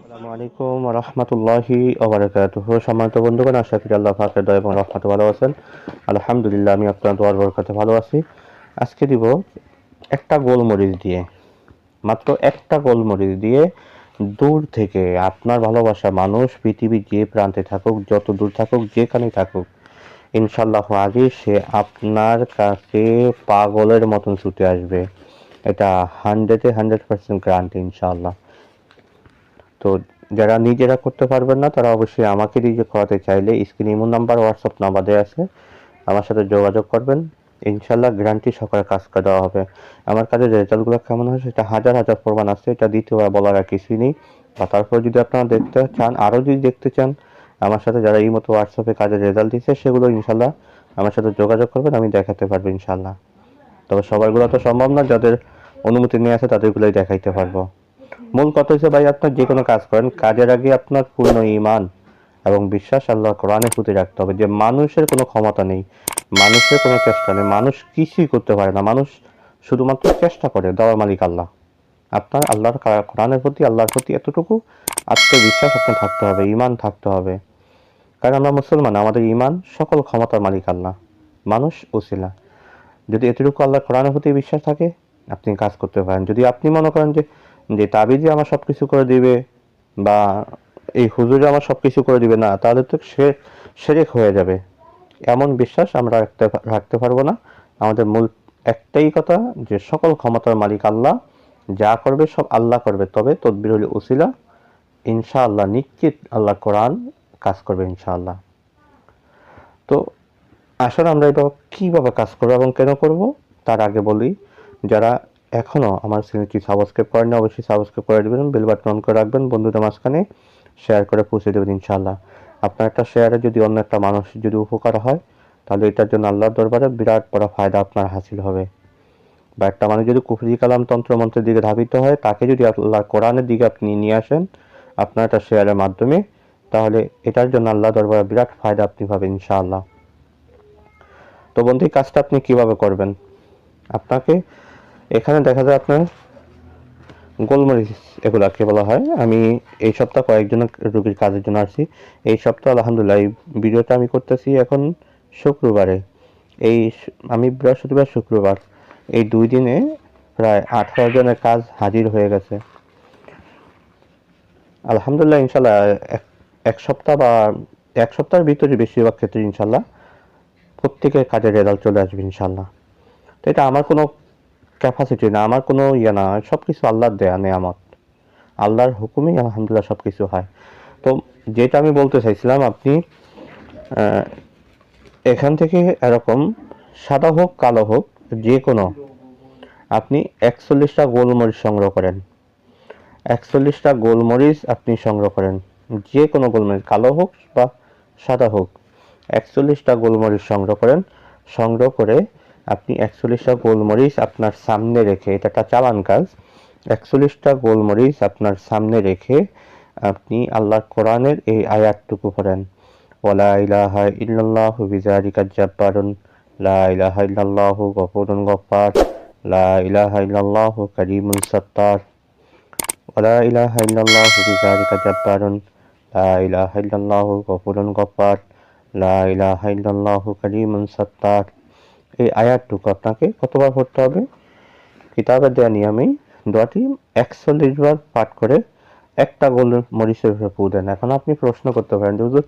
আসসালামু আলাইকুম ওয়া রাহমাতুল্লাহি ওয়া বারাকাতুহু। সম্মানিত বন্ধুগণ, আশা করি আল্লাহ পাকের দয়া এবং রহমতে ভালো আছেন। আলহামদুলিল্লাহ, আমি আপনার দোয়ার বরকতে ভালো আছি। আজকে দিব একটা গোলমরিচ দিয়ে, মাত্র একটা গোলমরিচ দিয়ে দূর থেকে আপনার ভালোবাসা মানুষ পৃথিবীর যে প্রান্তে থাকুক, যত দূর থাকুক, যেখানেই থাকুক, ইনশাআল্লাহ আজই সে আপনার কাছে পাগলের মতন ছুটে আসবে। এটা 100% গ্যারান্টি ইনশাআল্লাহ। তো যারা নিজেরা করতে পারবেন না তারা অবশ্যই আমাকে দিয়ে করাতে চাইলে স্ক্রিনে ইমো নাম্বার, হোয়াটসঅ্যাপ নাম্বার দেওয়া আছে, আমার সাথে যোগাযোগ করবেন। ইনশাল্লাহ গ্যারান্টি সহকারে কাজ করে দেওয়া হবে। আমার কাজের রেজাল্টগুলো কেমন হয় সেটা হাজার হাজার প্রমাণ আছে, এটা দ্বিতীয়বার বলার আর কিছুই নেই। বা তারপর যদি আপনারা দেখতে চান, আরও যদি দেখতে চান আমার সাথে, যারা এই মতো হোয়াটসঅ্যাপে কাজের রেজাল্ট দিচ্ছে, সেগুলো ইনশাল্লাহ আমার সাথে যোগাযোগ করবেন, আমি দেখাতে পারবো ইনশাল্লাহ। তবে সবারগুলো তো সম্ভব না, যাদের অনুমতি নিয়ে আছে তাদেরগুলোই দেখাইতে পারবো। মূল কথা হচ্ছে ভাই, আপনার যে কোনো কাজ করেন, কাজের আগে আপনার পূর্ণ ঈমান এবং বিশ্বাস আল্লাহ কোরআনের প্রতি রাখতে হবে। যে মানুষের কোনো ক্ষমতা নেই, মানুষের কোনো চেষ্টা নেই, মানুষ কিছুই করতে পারে না, মানুষ শুধুমাত্র চেষ্টা করে, দেওয়ার মালিক আল্লাহ। আপনার আল্লাহর কোরআনের প্রতি, আল্লাহর প্রতি এতটুকু আত্মবিশ্বাস আপনার থাকতে হবে, ঈমান থাকতে হবে। কারণ আমরা মুসলমান, আমাদের ঈমান, সকল ক্ষমতার মালিক আল্লাহ, মানুষ ওসিলা। যদি এতটুকু আল্লাহ কোরআনের প্রতি বিশ্বাস থাকে, আপনি কাজ করতে পারেন। যদি আপনি মনে করেন যে যে তাবিজই আমার সব কিছু করে দিবে, বা এই হুজুরে আমার সব কিছু করে দিবে, না, তাহলে তো সে শিরক হয়ে যাবে। এমন বিশ্বাস আমরা রাখতে পারবো না। আমাদের মূল একটাই কথা, যে সকল ক্ষমতার মালিক আল্লাহ, যা করবে সব আল্লাহ করবে, তবে তদবির হলে উসিলা। ইনশাআল্লাহ নিশ্চিত আল্লাহ কোরআন কাজ করবে ইনশাআল্লাহ। তো আসলে আমরা এটা কীভাবে কাজ করবো এবং কেন করব, তার আগে বলি, যারা এখনও আমার চ্যানেলটি সাবস্ক্রাইব করেন, অবশ্যই সাবস্ক্রাইব করে দেবেন, বেল বাটন অন করে রাখবেন, বন্ধুদের মাঝখানে শেয়ার করে পৌঁছে দেবেন ইনশাআল্লাহ। আপনার একটা শেয়ারে যদি অন্য একটা মানুষ যদি উপকার হয়, তাহলে এটার জন্য আল্লাহর দরবারে বিরাট বড় ফায়দা আপনার হাসিল হবে। বা একটা মানুষ যদি কুফরি কালাম তন্ত্রমন্ত্রের দিকে ধাবিত হয়, তাকে যদি আল্লাহ কোরআনের দিকে আপনি নিয়ে আসেন আপনার একটা শেয়ারের মাধ্যমে, তাহলে এটার জন্য আল্লাহ দরবারে বিরাট ফায়দা আপনি পাবেন ইনশাআল্লাহ। তো বন্ধু, এই কাজটা আপনি কিভাবে করবেন? আপনাকে এখানে দেখা যায় আপনার গোলমরিচ, এগুলাকে বলা হয়। আমি এই সপ্তাহ কয়েকজন রোগীর কাজের জন্য আসছি। এই সপ্তাহ আলহামদুলিল্লাহ, এই ভিডিওটা আমি করতেছি এখন শুক্রবারে। আমি বৃহস্পতিবার শুক্রবার এই 2 দিনে প্রায় 18 জনের কাজ হাজির হয়ে গেছে আলহামদুলিল্লাহ। ইনশাল্লাহ এক সপ্তাহ বা এক সপ্তাহের ভিতরে বেশিরভাগ ক্ষেত্রে ইনশাল্লাহ প্রত্যেকের কাজের রেজাল্ট চলে আসবে ইনশাল্লাহ। তো এটা আমার কোনো ক্যাপাসিটি না, আমার কোনো ইয়ে না, সব কিছু আল্লাহর দেয়া নেয়ামত, আল্লাহর হুকুমেই আলহামদুলিল্লাহ সব কিছু হয়। তো যেটা আমি বলতে চাইছিলাম, আপনি এখান থেকে এরকম সাদা হোক কালো হোক, যে কোনো, আপনি 41টা গোলমরিচ সংগ্রহ করেন। 41টা গোলমরিচ আপনি সংগ্রহ করেন, যে কোনো গোলমরিচ, কালো হোক বা সাদা হোক, 41টা গোলমরিচ সংগ্রহ করেন। সংগ্রহ করে আপনি 41টা গোলমরিচ আপনার সামনে রেখে, এটা একটা চালান কাজ, 41টা গোলমরিচ আপনার সামনে রেখে আপনি আল্লাহর কোরআনের এই আয়াতটুকু পড়েন, ওয়ালা ইলাহা ইল্লাল্লাহু বিযালিকা জাব্বারুন, লা ইলাহা ইল্লাল্লাহু গফুরুন গফফার, লা ইলাহা ইল্লাল্লাহু কারীমুন সাত্তার, ওয়ালা ইলাহা ইল্লাল্লাহু বিযালিকা জাব্বারুন, লা ইলাহা ইল্লাল্লাহু গফুরুন গফফার, লা ইলাহা ইল্লাল্লাহু কারীমুন সাত্তার। এই আয়াতটুকু আপনাকে কতবার পড়তে হবে? কিতাবের দেয়া নিয়মেই দোয়াটি 41 বার পাঠ করে একটা গোলমরিচের উপরে ফু দেন। এখন আপনি প্রশ্ন করতে পারেন, হুজুর,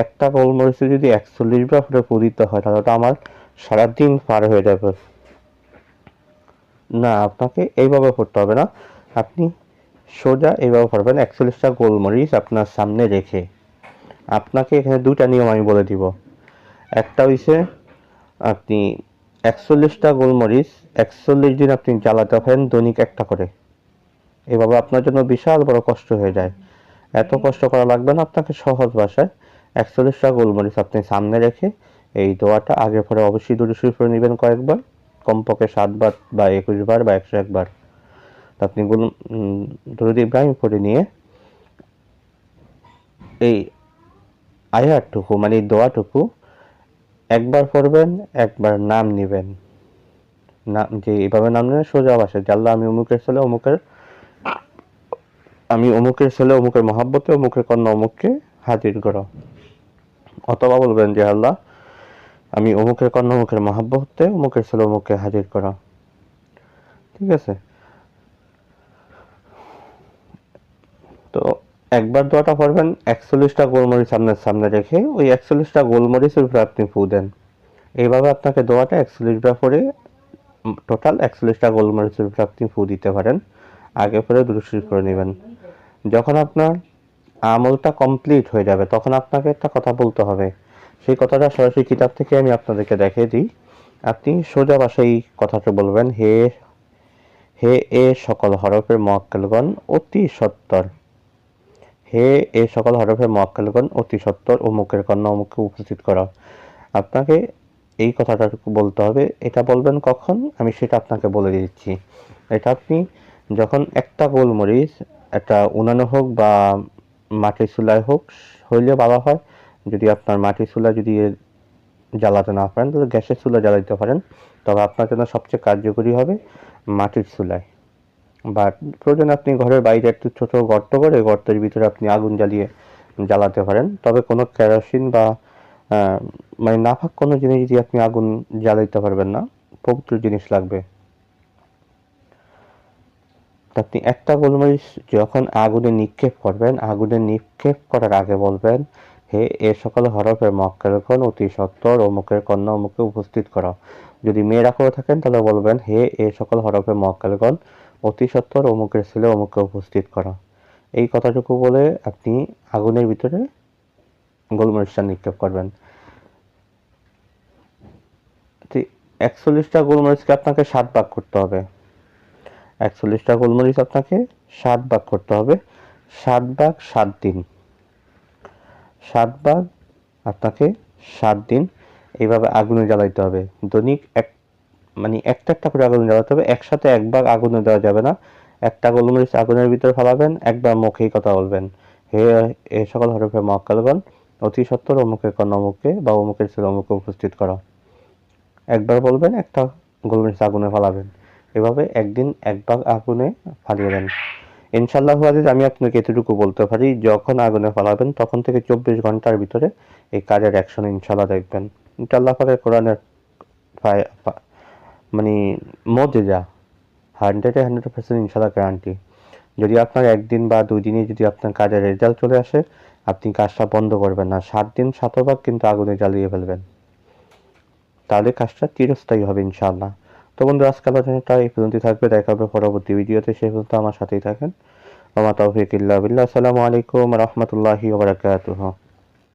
একটা গোলমরিচে যদি 41 বার করে ফু দিতে হয়, তাহলে তো আমার সারাদিন পার হয়ে যাবে। না, আপনাকে এইভাবে পড়তে হবে না, আপনি সোজা এইভাবে পড়বেন। 41টা গোলমরিচ আপনার সামনে রেখে, আপনাকে এখানে 2টা নিয়ম আমি বলে দিব। একটা হইছে, আপনি 41টা গোলমরিচ 41 দিন আপনি জ্বালাতে পারেন, দৈনিক একটা করে। এভাবে আপনার জন্য বিশাল বড় কষ্ট হয়ে যায়। এত কষ্ট করা লাগবে না, আপনাকে সহজ ভাষায় 41টা গোলমরিচ আপনি সামনে রেখে এই দোয়াটা আগে পরে অবশ্যই দূরে শুরু করে নেবেন কয়েকবার, কমপক্ষে 7 বার বা 21 বার বা 101 বার। আপনি দরুদ ইব্রাহিম পড়ে নিয়ে এই আয়াতটুকু, মানে এই দোয়াটুকু একবার পড়বেন, একবার নাম নেবেন। নাম যে এভাবে নাম নেবেন সোজা ভাষায়, যে আল্লাহ, আমি অমুকের ছেলে, অমুকের আমি অমুকের ছেলে অমুকের মহাব্বতে অমুকের কন্যা অমুককে হাজির করো। অথবা বলবেন যে আল্লাহ আমি অমুকের কন্যা অমুকের মহাব্বতে অমুকের ছেলে অমুককে হাজির করো। ঠিক আছে? তো একবার দোয়াটা পড়বেন, 41টা গোলমরিচ আপনার সামনে রেখে ওই 41টা গোলমরিচের উপরে আপনি ফু দেন। এইভাবে আপনাকে দোয়াটা 41 বার পরে টোটাল 41টা গোলমরিচের উপরে আপনি ফু দিতে পারেন। আগে পরে দুরূদ শরীফ করে নেবেন। যখন আপনার আমলটা কমপ্লিট হয়ে যাবে তখন আপনাকে একটা কথা বলতে হবে। সেই কথাটা সরাসরি কিতাব থেকে আমি আপনাদেরকে দেখিয়ে দিই। আপনি সোজা ভাষায় কথাটা বলবেন, হে হে এ সকল হরফের মুআক্কালগণ অতি সত্বর, হে এ সকল হরফের মুআক্কালগণ অতি সত্বর অমুকের কন্যা অমুককে উপস্থিত করা। আপনাকে এই কথাটা বলতে হবে। এটা বলবেন কখন আমি সেটা আপনাকে বলে দিচ্ছি। এটা আপনি যখন একটা গোলমরিচ একটা উনানে হোক বা মাটির চুলায় হোক হইলে ভালো হয়। যদি আপনার মাটির চুলা যদি জ্বালাতে না পারেন তাহলে গ্যাসের চুলা জ্বালাইতে পারেন। তবে আপনার জন্য সবচেয়ে কার্যকরী হবে মাটির চুলায়। বা প্রয়োজনে আপনি ঘরের বাইরে একটু ছোট গর্ত করে গর্তের ভিতরে আপনি আগুন জ্বালিয়ে জ্বালাতে পারেন। তবে কোনো কেরোসিন বা মানে নাফাক কোনো জিনিস দিয়ে আপনি আগুন জ্বালাইতে পারবেন না, পবিত্র জিনিস লাগবে। আপনি একটা গোলমরিচ যখন আগুনে নিক্ষেপ করবেন, আগুনে নিক্ষেপ করার আগে বলবেন, হে এ সকল হরফের মুআক্কালগণ অতি সত্বর অমুকের কন্যা অমুকে উপস্থিত করা। যদি মেয়েরা করে থাকেন তাহলে বলবেন, হে এ সকল হরফের মুআক্কালগণ অতি সত্বর অমুকের ছেলে অমুকে উপস্থিত করা। এই কথাটুকু বলে আপনি আগুনের ভিতরে গোলমরিচটা নিক্ষেপ করবেন। 41টা গোলমরিচকে আপনাকে 7 ভাগ করতে হবে। 41টা গোলমরিচ আপনাকে 7 ভাগ করতে হবে। 7 ভাগ 7 দিন, 7 ভাগ আপনাকে 7 দিন এইভাবে আগুনে জ্বালাইতে হবে। দৈনিক মানে একটা করে আগুনে জ্বালাতে হবে। একসাথে এক ভাগ আগুনে দেওয়া যাবে না। একটা গোলমরিচ আগুনের ভিতরে ফেলাবেন, একবার মুখেই কথা বলবেন, হে এ সকল হরফে মুআক্কালগণ অতি সত্বর অমুকের কন্যা অমুককে বা অমুকের ছেলে অমুককে উপস্থিত করা। একবার বলবেন, একটা গোলমরিচ আগুনে ফেলাবেন। এভাবে একদিন এক ভাগ আগুনে ফালিয়ে দেন। ইনশাআল্লাহ আজিজ আমি আপনাকে এতটুকু বলতে পারি, যখন আগুনে ফেলাবেন তখন থেকে 24 ঘন্টার ভিতরে এই কাজের অ্যাকশন ইনশাআল্লাহ দেখবেন। ইনশাআল্লাহ পাকের কোরআনের মানে মুজিজা 100% ইনশাআল্লাহ গ্যারান্টি। যদি আপনার একদিন বা 2 দিনে যদি আপনার কাজের রেজাল্ট চলে আসে, আপনি কাজটা বন্ধ করবেন না, 7 দিন শতভাগ কিন্তু আগুনে জ্বালিয়ে ফেলবেন। তাহলে কাজটা চিরস্থায়ী হবে ইনশাআল্লাহ। তো বন্ধু আজকে আলোচনাটা এই পর্যন্তই থাকবে। দেখা হবে পরবর্তী ভিডিওতে, সেই পর্যন্ত আমার সাথেই থাকেন। ওয়া মা তাওফীক ইল্লা বিল্লাহ। আসসালামু আলাইকুম ওয়া রাহমাতুল্লাহি ওয়া বারাকাতুহু।